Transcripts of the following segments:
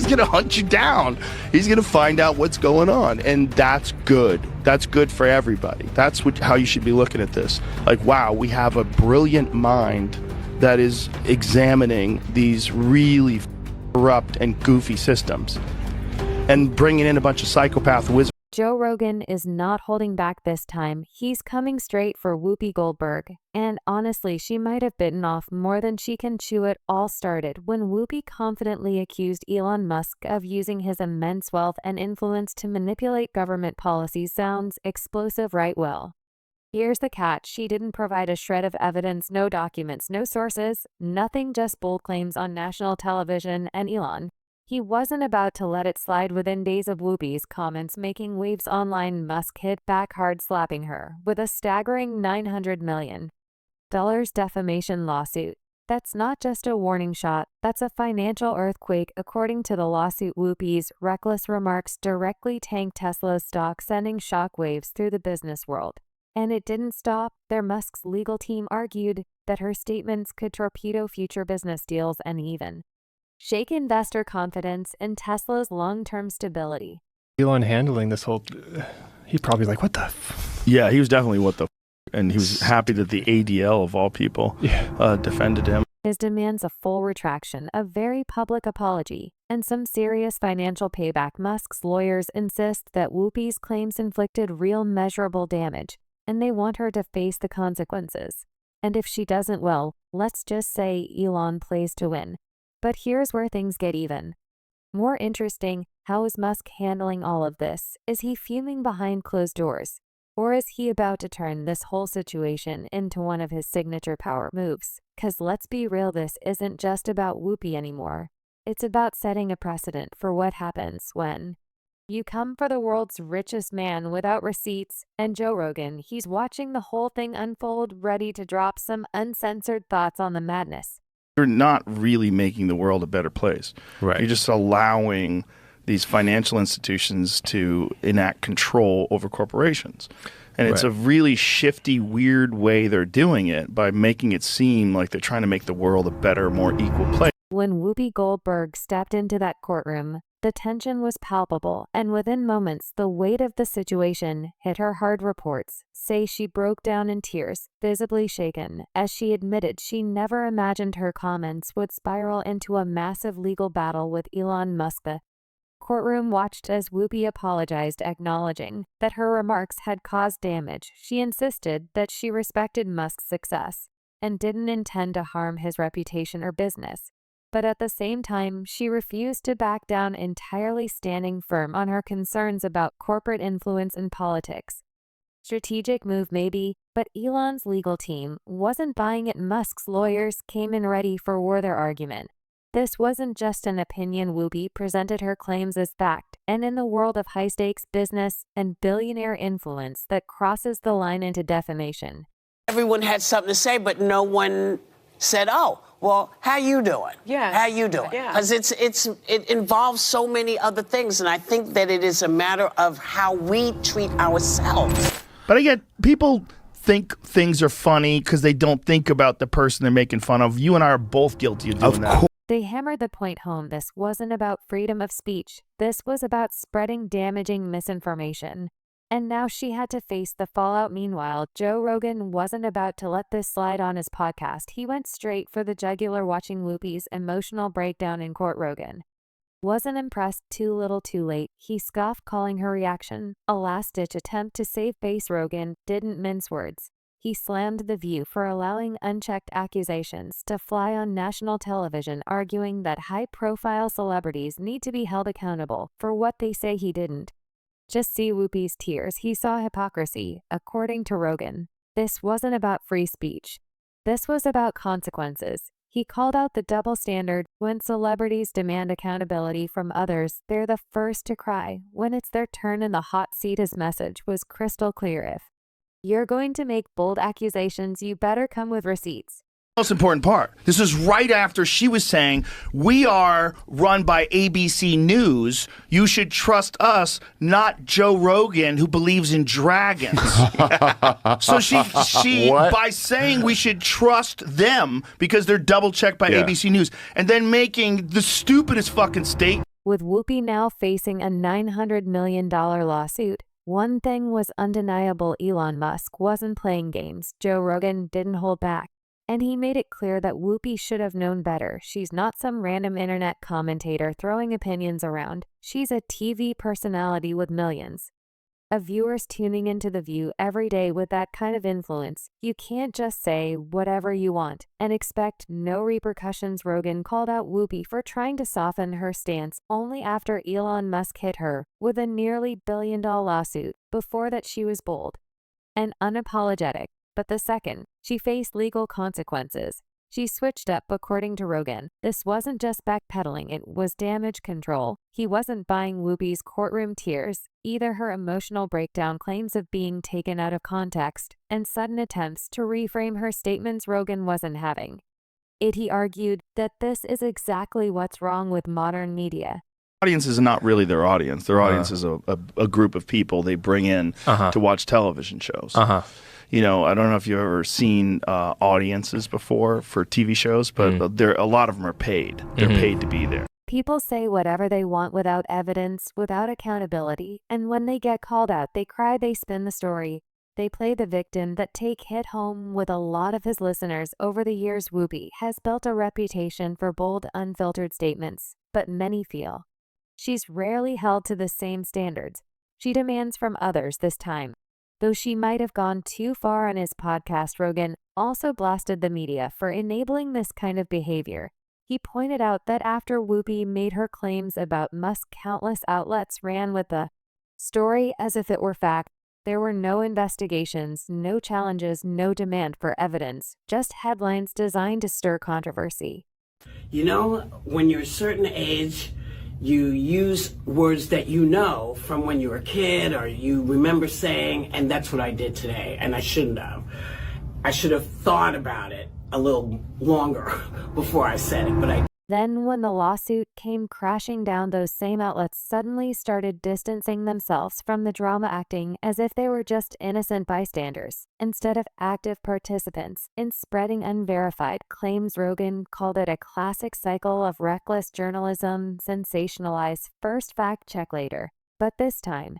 going to hunt you down. He's going to find out what's going on. And that's good. That's good for everybody. That's how you should be looking at this. Like, wow, we have a brilliant mind that is examining these really corrupt and goofy systems and bringing in a bunch of psychopath wizards. Joe Rogan is not holding back this time. He's coming straight for Whoopi Goldberg. And honestly, she might have bitten off more than she can chew. It all started when Whoopi confidently accused Elon Musk of using his immense wealth and influence to manipulate government policies. Sounds explosive, right? Well, here's the catch. She didn't provide a shred of evidence, no documents, no sources, nothing, just bold claims on national television. And Elon, he wasn't about to let it slide. Within days of Whoopi's comments making waves online, Musk hit back hard, slapping her with a staggering $900 million defamation lawsuit. That's not just a warning shot, that's a financial earthquake. According to the lawsuit, Whoopi's reckless remarks directly tanked Tesla's stock, sending shockwaves through the business world. And it didn't stop there. Musk's legal team argued that her statements could torpedo future business deals and even shake investor confidence in Tesla's long-term stability. Elon handling this whole, he's probably like, what the f? Yeah, he was definitely what the f, and he was happy that the ADL of all people defended him. His demands a full retraction, a very public apology, and some serious financial payback. Musk's lawyers insist that Whoopi's claims inflicted real measurable damage, and they want her to face the consequences. And if she doesn't, well, let's just say Elon plays to win. But here's where things get even more interesting. How is Musk handling all of this? Is he fuming behind closed doors? Or is he about to turn this whole situation into one of his signature power moves? 'Cause let's be real, this isn't just about Whoopi anymore. It's about setting a precedent for what happens when you come for the world's richest man without receipts. And Joe Rogan, he's watching the whole thing unfold, ready to drop some uncensored thoughts on the madness. You're not really making the world a better place. Right. You're just allowing these financial institutions to enact control over corporations. And it's a really shifty, weird way they're doing it by making it seem like they're trying to make the world a better, more equal place. When Whoopi Goldberg stepped into that courtroom, the tension was palpable, and within moments, the weight of the situation hit her hard. Reports say she broke down in tears, visibly shaken, as she admitted she never imagined her comments would spiral into a massive legal battle with Elon Musk. The courtroom watched as Whoopi apologized, acknowledging that her remarks had caused damage. She insisted that she respected Musk's success and didn't intend to harm his reputation or business. But at the same time, she refused to back down, entirely standing firm on her concerns about corporate influence in politics. Strategic move maybe, but Elon's legal team wasn't buying it. Musk's lawyers came in ready for war. Their argument: this wasn't just an opinion. Whoopi presented her claims as fact, and in the world of high-stakes business and billionaire influence, that crosses the line into defamation. Everyone had something to say, but no one said, oh, well, how you doing? Yeah. How you doing? Because it involves so many other things, and I think that it is a matter of how we treat ourselves. But I get people think things are funny because they don't think about the person they're making fun of. You and I are both guilty of doing that. They hammered the point home. This wasn't about freedom of speech. This was about spreading damaging misinformation. And now she had to face the fallout. Meanwhile, Joe Rogan wasn't about to let this slide on his podcast. He went straight for the jugular, watching Whoopi's emotional breakdown in court. Rogan wasn't impressed. Too little too late. He scoffed, calling her reaction a last-ditch attempt to save face. Rogan didn't mince words. He slammed The View for allowing unchecked accusations to fly on national television, arguing that high-profile celebrities need to be held accountable for what they say. He didn't just see Whoopi's tears, he saw hypocrisy. According to Rogan, this wasn't about free speech. This was about consequences. He called out the double standard. When celebrities demand accountability from others, they're the first to cry when it's their turn in the hot seat. His message was crystal clear: if you're going to make bold accusations, you better come with receipts. Most important part. This is right after she was saying, we are run by ABC News. You should trust us, not Joe Rogan, who believes in dragons. So she by saying we should trust them because they're double checked by ABC News, and then making the stupidest fucking statement. With Whoopi now facing a $900 million lawsuit, one thing was undeniable: Elon Musk wasn't playing games. Joe Rogan didn't hold back, and he made it clear that Whoopi should have known better. She's not some random internet commentator throwing opinions around. She's a TV personality with millions of viewers tuning into The View every day. With that kind of influence, you can't just say whatever you want and expect no repercussions. Rogan called out Whoopi for trying to soften her stance only after Elon Musk hit her with a nearly billion-dollar lawsuit. Before that, she was bold and unapologetic, but the second she faced legal consequences, she switched up. According to Rogan, this wasn't just backpedaling, it was damage control. He wasn't buying Whoopi's courtroom tears, either her emotional breakdown, claims of being taken out of context, and sudden attempts to reframe her statements. Rogan wasn't having it. He argued that this is exactly what's wrong with modern media. Audience is not really their audience. Their audience is a group of people they bring in to watch television shows. You know, I don't know if you've ever seen audiences before for TV shows, but a lot of them are paid. They're paid to be there. People say whatever they want without evidence, without accountability, and when they get called out, they cry, they spin the story. They play the victim. That take hit home with a lot of his listeners. Over the years, Whoopi has built a reputation for bold, unfiltered statements, but many feel she's rarely held to the same standards she demands from others this time. Though she might have gone too far on his podcast, Rogan also blasted the media for enabling this kind of behavior. He pointed out that after Whoopi made her claims about Musk, countless outlets ran with the story as if it were fact. There were no investigations, no challenges, no demand for evidence, just headlines designed to stir controversy. You know, when you're a certain age, you use words that you know from when you were a kid or you remember saying, and that's what I did today, and I shouldn't have. I should have thought about it a little longer before I said it, but I. Then when the lawsuit came crashing down, those same outlets suddenly started distancing themselves from the drama, acting as if they were just innocent bystanders instead of active participants in spreading unverified claims. Rogan called it a classic cycle of reckless journalism: sensationalize first, fact check later. But this time,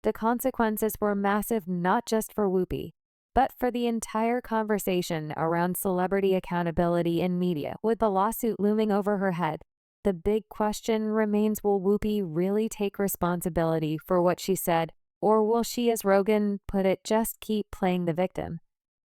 the consequences were massive, not just for Whoopi, but for the entire conversation around celebrity accountability in media. With the lawsuit looming over her head, the big question remains: will Whoopi really take responsibility for what she said, or will she, as Rogan put it, just keep playing the victim?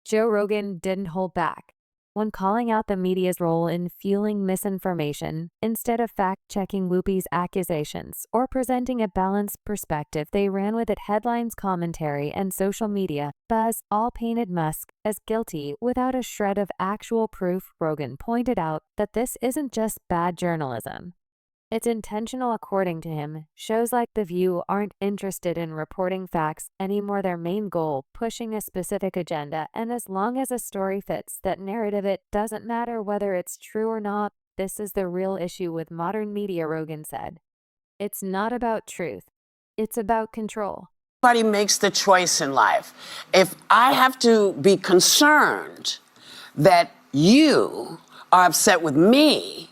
Joe Rogan didn't hold back when calling out the media's role in fueling misinformation. Instead of fact-checking Whoopi's accusations or presenting a balanced perspective, they ran with it. Headlines, commentary, and social media buzz all painted Musk as guilty without a shred of actual proof. Rogan pointed out that this isn't just bad journalism. It's intentional. According to him, shows like The View aren't interested in reporting facts anymore. Their main goal, pushing a specific agenda, and as long as a story fits that narrative, it doesn't matter whether it's true or not. This is the real issue with modern media, Rogan said. It's not about truth. It's about control. Everybody makes the choice in life. If I have to be concerned that you are upset with me,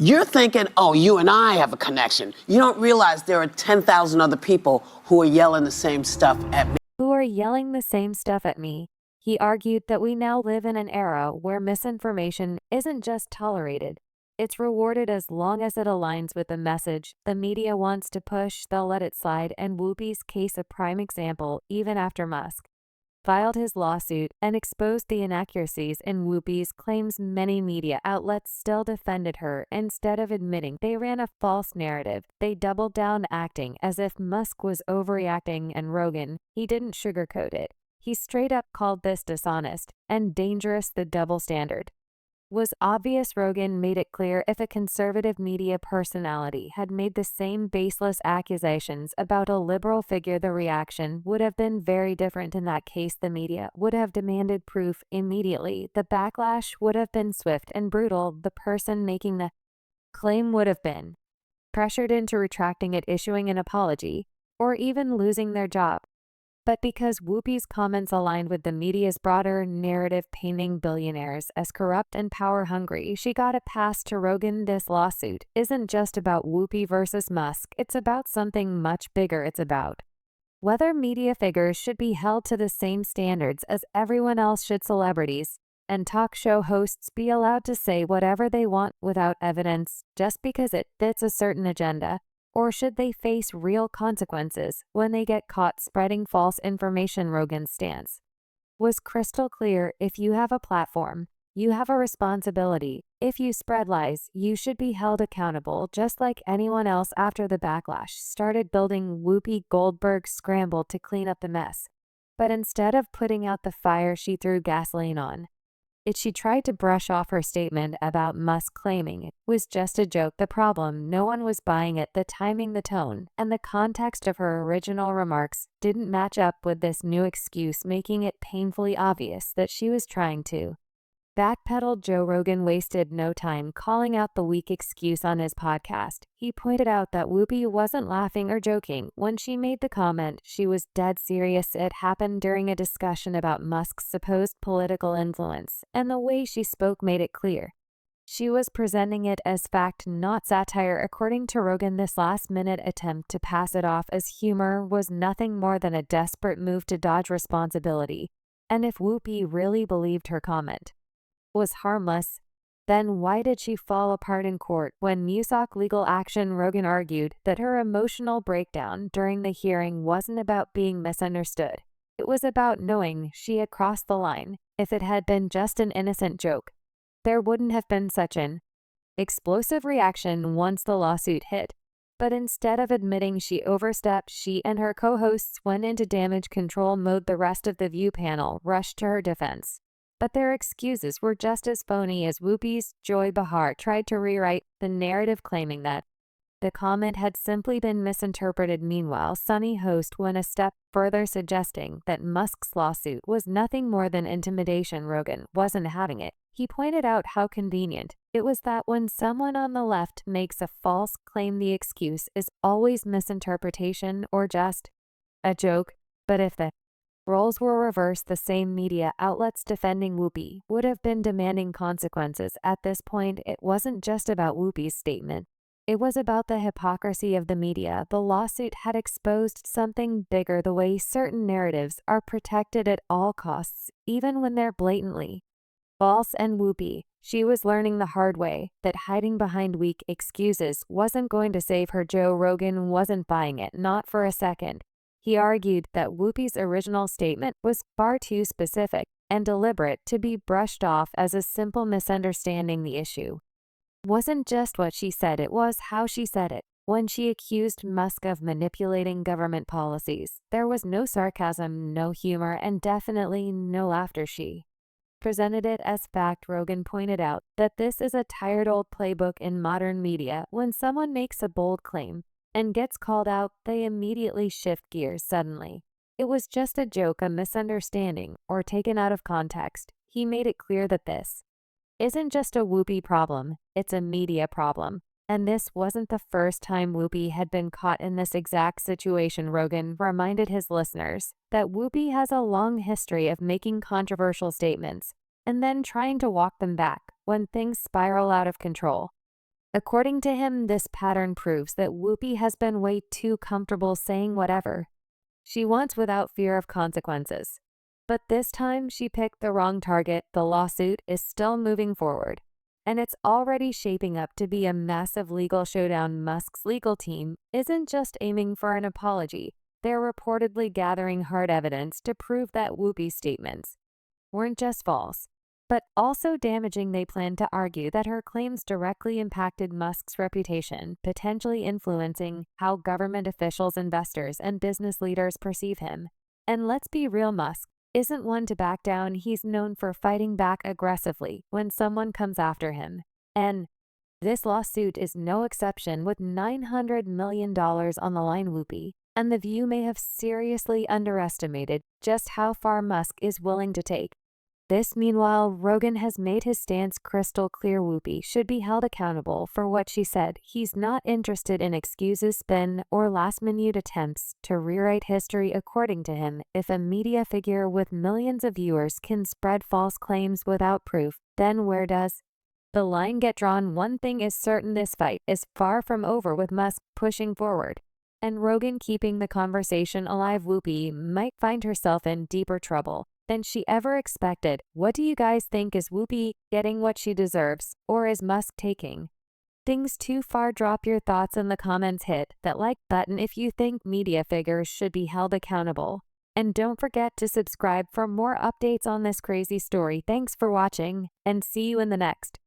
you're thinking, oh, you and I have a connection. You don't realize there are 10,000 other people who are yelling the same stuff at me. Who are yelling the same stuff at me? He argued that we now live in an era where misinformation isn't just tolerated. It's rewarded as long as it aligns with the message the media wants to push. They'll let it slide, and Whoopi's case a prime example. Even after Musk filed his lawsuit and exposed the inaccuracies in Whoopi's claims, many media outlets still defended her. Instead of admitting they ran a false narrative, they doubled down, acting as if Musk was overreacting. And Rogan, he didn't sugarcoat it. He straight up called this dishonest and dangerous. The double standard was obvious. Rogan made it clear if a conservative media personality had made the same baseless accusations about a liberal figure, the reaction would have been very different. In that case, the media would have demanded proof immediately. The backlash would have been swift and brutal. The person making the claim would have been pressured into retracting it, issuing an apology, or even losing their job. But because Whoopi's comments aligned with the media's broader narrative painting billionaires as corrupt and power-hungry, she got a pass to Rogan. This lawsuit isn't just about Whoopi versus Musk, it's about something much bigger. It's about whether media figures should be held to the same standards as everyone else. Should celebrities and talk show hosts be allowed to say whatever they want without evidence just because it fits a certain agenda? Or should they face real consequences when they get caught spreading false information? Rogan's stance was crystal clear. If you have a platform, you have a responsibility. If you spread lies, you should be held accountable just like anyone else. After the backlash started building, Whoopi Goldberg scrambled to clean up the mess. But instead of putting out the fire, she threw gasoline on it. She tried to brush off her statement about Musk, claiming it was just a joke. The problem, no one was buying it. The timing, the tone, and the context of her original remarks didn't match up with this new excuse, making it painfully obvious that she was trying to backpedal. Joe Rogan wasted no time calling out the weak excuse on his podcast. He pointed out that Whoopi wasn't laughing or joking when she made the comment. She was dead serious. It happened during a discussion about Musk's supposed political influence, and the way she spoke made it clear she was presenting it as fact, not satire. According to Rogan, this last-minute attempt to pass it off as humor was nothing more than a desperate move to dodge responsibility. And if Whoopi really believed her comment was harmless, then why did she fall apart in court when Musak legal action? Rogan argued that her emotional breakdown during the hearing wasn't about being misunderstood. It was about knowing she had crossed the line. If it had been just an innocent joke, there wouldn't have been such an explosive reaction once the lawsuit hit. But instead of admitting she overstepped, she and her co-hosts went into damage control mode. The rest of the View panel rushed to her defense, but their excuses were just as phony as Whoopi's. Joy Behar tried to rewrite the narrative, claiming that the comment had simply been misinterpreted. Meanwhile, Sunny Host went a step further, suggesting that Musk's lawsuit was nothing more than intimidation. Rogan wasn't having it. He pointed out how convenient it was that when someone on the left makes a false claim, the excuse is always misinterpretation or just a joke. But if the roles were reversed, the same media outlets defending Whoopi would have been demanding consequences. At this point, it wasn't just about Whoopi's statement. It was about the hypocrisy of the media. The lawsuit had exposed something bigger: the way certain narratives are protected at all costs, even when they're blatantly false. And Whoopi, she was learning the hard way that hiding behind weak excuses wasn't going to save her. Joe Rogan wasn't buying it, not for a second. He argued that Whoopi's original statement was far too specific and deliberate to be brushed off as a simple misunderstanding. The issue wasn't just what she said, it was how she said it. When she accused Musk of manipulating government policies, there was no sarcasm, no humor, and definitely no laughter. She presented it as fact. Rogan pointed out that this is a tired old playbook in modern media. When someone makes a bold claim and gets called out, they immediately shift gears. Suddenly, it was just a joke, a misunderstanding, or taken out of context. He made it clear that this isn't just a Whoopi problem, it's a media problem. And this wasn't the first time Whoopi had been caught in this exact situation. Rogan reminded his listeners that Whoopi has a long history of making controversial statements and then trying to walk them back when things spiral out of control. According to him, this pattern proves that Whoopi has been way too comfortable saying whatever she wants without fear of consequences. But this time she picked the wrong target. The lawsuit is still moving forward, and it's already shaping up to be a massive legal showdown. Musk's legal team isn't just aiming for an apology. They're reportedly gathering hard evidence to prove that Whoopi's statements weren't just false, but also damaging. They plan to argue that her claims directly impacted Musk's reputation, potentially influencing how government officials, investors, and business leaders perceive him. And let's be real, Musk isn't one to back down. He's known for fighting back aggressively when someone comes after him. And this lawsuit is no exception. With $900 million on the line, Whoopi and The View may have seriously underestimated just how far Musk is willing to take This meanwhile, Rogan has made his stance crystal clear. Whoopi should be held accountable for what she said. He's not interested in excuses, spin, or last-minute attempts to rewrite history. According to him, if a media figure with millions of viewers can spread false claims without proof, then where does the line get drawn? One thing is certain, this fight is far from over, with Musk pushing forward and Rogan keeping the conversation alive. Whoopi might find herself in deeper trouble than she ever expected. What do you guys think? Is Whoopi getting what she deserves, or is Musk taking things too far? Drop your thoughts in the comments. Hit that like button if you think media figures should be held accountable. And don't forget to subscribe for more updates on this crazy story. Thanks for watching, and see you in the next